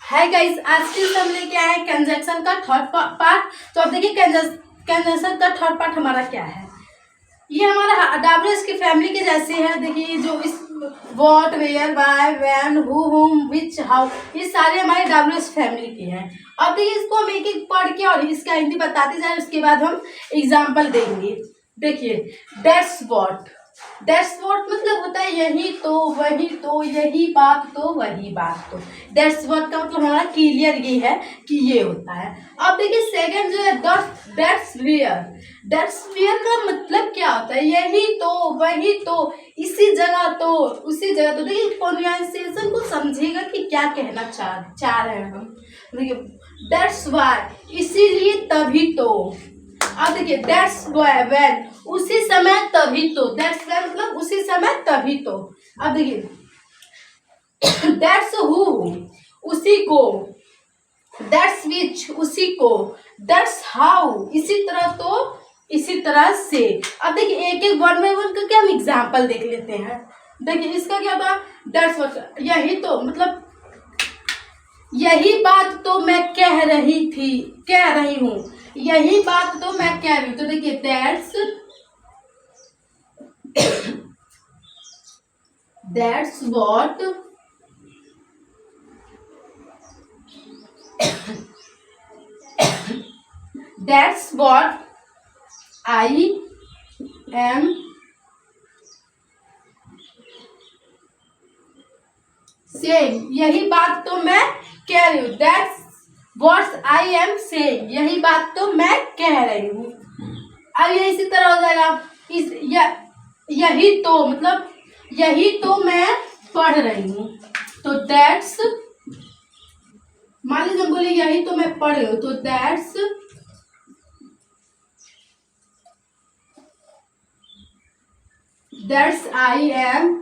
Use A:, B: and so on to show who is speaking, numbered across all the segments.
A: Hi guys, आज के हम लेके आए कंजक्शन का थर्ड पार्ट। तो अब देखिए कंजक्शन का थर्ड पार्ट हमारा क्या है। ये हमारा डब्ल्यूएस की फैमिली के जैसे है। देखिए जो इस what, where, why, when, who, whom, which, how, ये सारे हमारे डब्ल्यूएस फैमिली के हैं। अब देखिए इसको हम एक एक पढ़ के और इसका हिंदी बताते जाए, उसके बाद हम एग्जाम्पल देंगे। देखिए दैट्स व्हाट मतलब होता है यही तो, वही तो, यही बात तो, वही बात तो। दैट्स व्हाट का मतलब हमारा क्लियर ये है कि ये होता है। अब देखिए सेकंड जो है दैट्स वेयर का मतलब क्या होता है, यही तो, वही तो, इसी जगह तो, उसी जगह तो। देखिए प्रोनाउंसिएशन को समझिएगा कि क्या कहना चाह रहे हैं हम। देखिए दैट्स व्हाई, इसीलिए, तभी तो। अब देखिए दैट्स व्हेन, उसी समय तभी तो। दैट्स व्हेन मतलब उसी समय तभी तो। अब देखिए दैट्स हु, उसी को। दैट्स विच, उसी को। दैट्स हाउ, इसी तरह तो, इसी तरह से। अब देखिए एक एक वन बाय वन करके हम एग्जाम्पल देख लेते हैं। देखिए इसका क्या था, दैट्स व्हाट, यही तो मतलब यही बात तो मैं कह रही हूँ, यही बात तो मैं कह रही हूँ। तो देखिए that's what that's what I am saying, यही बात तो मैं कह रही हूँ। That's what I am saying, यही बात तो मैं कह रही हूँ। अब ये इसी तरह हो जाएगा। यही तो मतलब यही तो मैं पढ़ रही हूँ। तो दैट्स, मान लीजिए बोले यही तो मैं पढ़ रही हूँ, तो दैट्स आई एम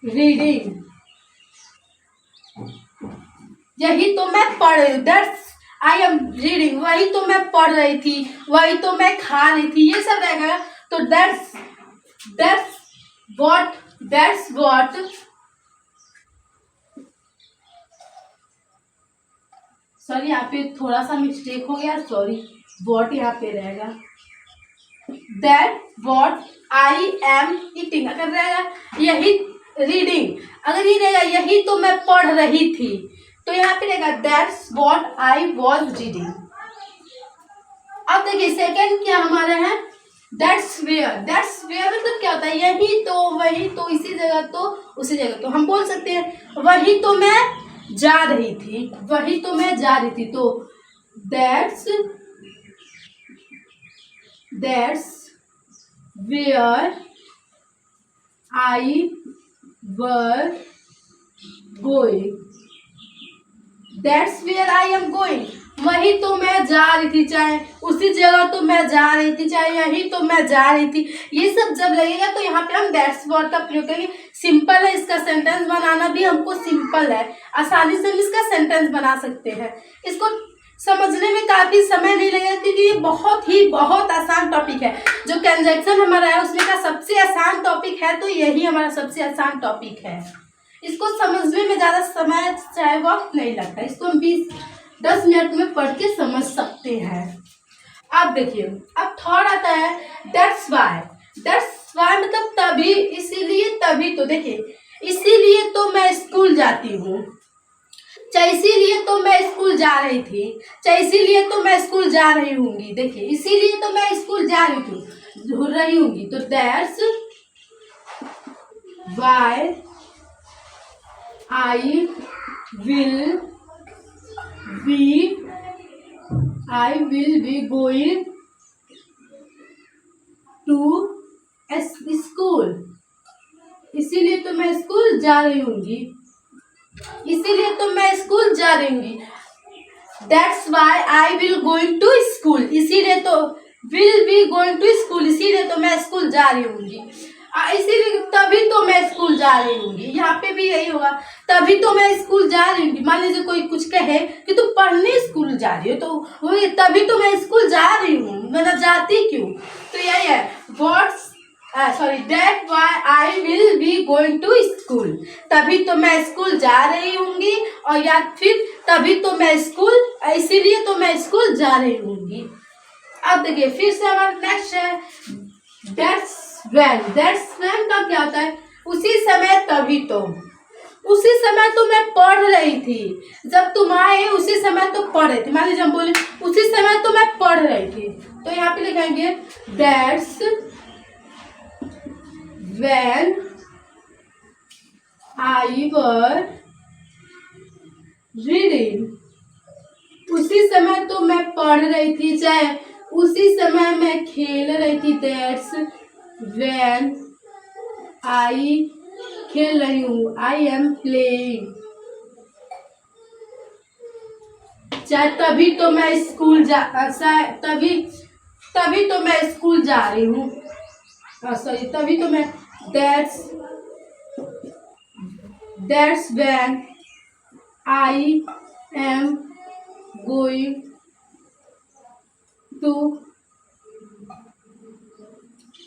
A: रीडिंग, यही तो मैं पढ़ रही हूँ। दैट्स आई एम रीडिंग, वही तो मैं पढ़ रही थी, वही तो मैं खा रही थी, ये सब रहेगा। तो दैट्स व्हाट सॉरी, यहाँ पे थोड़ा सा मिस्टेक हो गया, सॉरी। व्हाट यहाँ पे रहेगा। That what I am eating अगर रहेगा, यही रीडिंग अगर ये रहेगा, यही तो मैं पढ़ रही थी, तो यहाँ पे रहेगा that's what I was reading. अब देखिए सेकंड क्या हमारा है, दैट्स वेयर मतलब क्या होता है, यही तो, वही तो, इसी जगह तो, उसी जगह तो। हम बोल सकते हैं वही तो मैं जा रही थी, वही तो मैं जा रही थी। तो that's where I were going, that's where I am going, वही तो मैं जा रही थी, चाहे उसी जगह तो मैं जा रही थी, चाहे यही तो मैं जा रही थी। ये सब जब लगेगा तो यहाँ पे हम दैट्स व्हाट का प्रयोग करेंगे। सिंपल है, इसका सेंटेंस बनाना भी हमको सिंपल है, आसानी से हम इसका सेंटेंस बना सकते हैं। इसको समझने में काफी समय नहीं लगेगा, क्योंकि ये बहुत आसान टॉपिक है। जो कंजक्शन हमारा है उसमें का सबसे आसान टॉपिक है, तो यही हमारा सबसे आसान टॉपिक है। इसको समझने में ज्यादा समय चाहे वक्त नहीं लगता, इसको हम 20-10 मिनट में पढ़ के समझ सकते हैं। अब देखिए अब थर्ड आता है दैट्स वाई मतलब तभी, इसीलिए, तभी तो। देखिए इसीलिए तो मैं स्कूल जाती हूँ, चाहे इसीलिए तो मैं स्कूल जा रही थी, चाहे इसीलिए तो मैं स्कूल जा रही हूँगी। देखिए इसीलिए तो मैं स्कूल जा रही हूँगी। तो that's why I will be going to school, इसीलिए तो मैं स्कूल जा रही हूँगी, इसीलिए तो मैं स्कूल जा रही हूँगी। That's why I will going to school, इसीलिए तो will be going to school, इसीलिए तो मैं स्कूल जा रही हूँगी। इसीलिए तभी तो मैं स्कूल जा रही हूँगी, यहाँ पे भी यही होगा, तभी तो मैं स्कूल जा रही हूँगी। मान लीजिए कोई कुछ कहे कि तुम पढ़ने स्कूल जा रही हो, तो वो तभी तो मैं स्कूल जा रही हूँ, मतलब जाती क्यों। तो यही है sorry that why I will be going to school, तभी तो मैं स्कूल जा रही होंगी, और या फिर तभी तो मैं स्कूल, इसीलिए तो मैं स्कूल जा रही होंगी। अब देखिए फिर से हमारा नेक्स्ट है दैट्स व्हेन का क्या होता है, उसी समय तभी तो, उसी समय तो मैं पढ़ रही थी, जब तुम आए उसी समय तो पढ़ रही थी, मान लीजिए हम बोले उसी समय तो मैं पढ़ रही थी, तो यहाँ पे लिखेंगे that's when I were reading, उसी समय तो मैं पढ़ रही थी, चाहे उसी समय मैं खेल रही थी, दैट्स व्हेन आई खेल रही हूँ, आई एम प्लेइंग, चाहे तभी तो मैं स्कूल तभी तो मैं स्कूल जा रही हूँ, सॉरी तभी तो मैं that's when I am going to,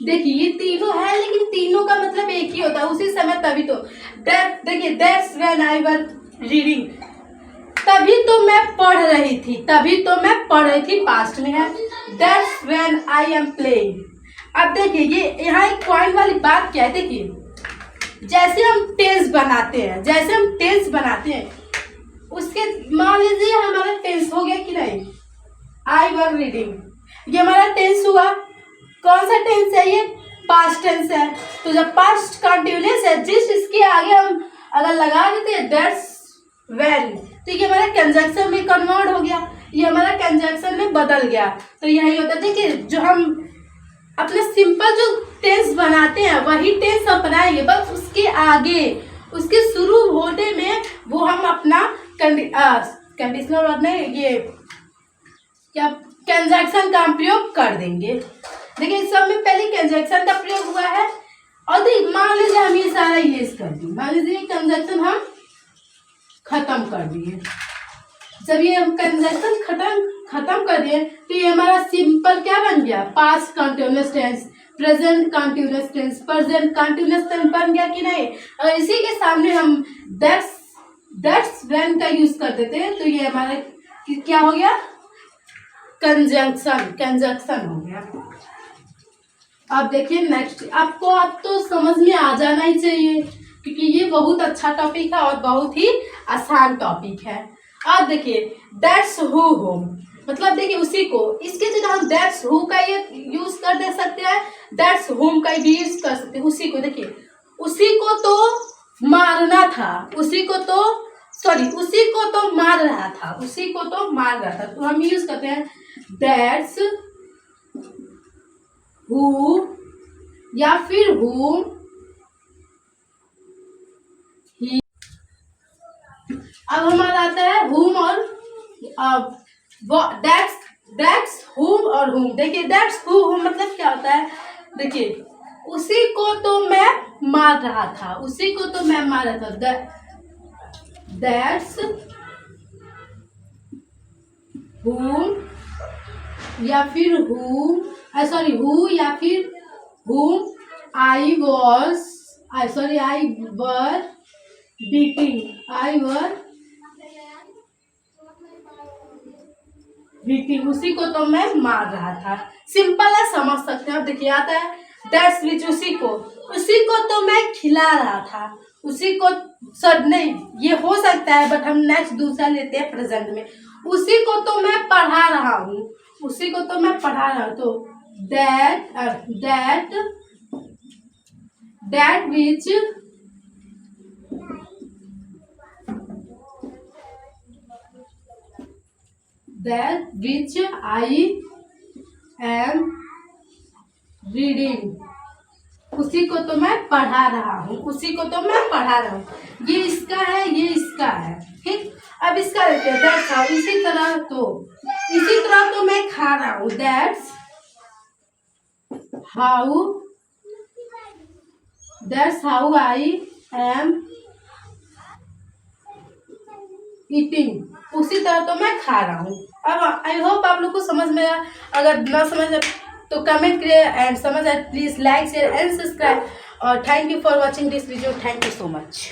A: देखिए ये तीनों है लेकिन तीनों का मतलब एक ही होता है, उसी समय तभी तो, देखिए that's when I were reading, तभी तो मैं पढ़ रही थी, तभी तो मैं पढ़ रही थी पास्ट में है, that's when I am playing. अब देखिए ये यहाँ एक पॉइंट वाली बात क्या है, देखिए जैसे हम टेंस बनाते हैं उसके, मान लीजिए हमारा टेंस हो गया कि नहीं, आई वर रीडिंग, ये हमारा टेंस हुआ, कौन सा टेंस है ये, पास्ट टेंस है, तो जब पास्ट कंटिन्यूअस है जिस इसके आगे हम अगर लगा देते हैं दैट्स व्हेन, तो ये हमारा कंजक्शन में कन्वर्ट हो गया, ये हमारा कंजक्शन में बदल गया, तो यही होता है। देखिए जो हम अपने सिंपल जो टेंस बनाते हैं वही टेंस अपनाएंगे, बस उसके आगे उसके शुरू होने में वो हम अपना कंडीशनल वर्ड नहीं, ये क्या कंजक्शन का प्रयोग कर देंगे। देखिए सब में पहले कंजक्शन का प्रयोग हुआ है, और मान लीजिए हम ये सारा यूज कर दिए, मान लीजिए कंजक्शन हम खत्म कर दिए, जब ये हम कंजक्शन खत्म कर दिए तो ये हमारा सिंपल क्या बन गया, past continuous tense, present continuous tense, present continuous tense बन गया कि नहीं। और इसी के सामने हम दैट्स व्हेन का यूज कर देते हैं तो ये हमारा क्या हो गया, कंजंक्शन हो गया। अब देखिए नेक्स्ट, आपको अब तो समझ में आ जाना ही चाहिए क्योंकि ये बहुत अच्छा टॉपिक है और बहुत ही आसान टॉपिक है। अब देखिए दैट्स हु होम, मतलब देखिए उसी को, इसके जगह हम दैट्स हु का ये यूज कर दे सकते हैं, दैट्स होम का भी यूज कर सकते हैं। उसी को देखिए, उसी को तो मारना था, उसी को तो मार रहा था, उसी को तो मार रहा था, तो हम यूज करते हैं दैट्स हु या फिर whom ही। अब हमारा आता है whom और दैट्स whom और whom। देखिए दैट्स whom मतलब क्या होता है, देखिए उसी को तो मैं मार रहा था, उसी को तो मैं मार रहा था, दैट्स whom या फिर whom, सॉरी who या फिर whom I वर बीटिंग, उसी को तो मैं मार रहा था। सिंपल है, समझ सकते हैं। अब देखिए आता है दैट्स विच, उसी को तो मैं खिला रहा था, उसी को सर नहीं, ये हो सकता है बट हम नेक्स्ट दूसरा लेते हैं प्रेजेंट में, उसी को तो मैं पढ़ा रहा हूँ, उसी को तो मैं पढ़ा रहा हूँ, तो that which I am reading, उसी को तो मैं पढ़ा रहा हूँ, उसी को तो मैं पढ़ा रहा हूँ। ये इसका है, ये इसका है, ठीक। अब इसका लेते हैं दैट्स हाउ, इसी तरह तो मैं खा रहा हूँ, that's how I am eating, उसी तरह तो मैं खा रहा हूँ। अब आई होप आप लोग को समझ में आया, अगर ना समझ तो कमेंट करिए एंड समझ आए please like share and subscribe और thank you for watching this video. Thank you so much.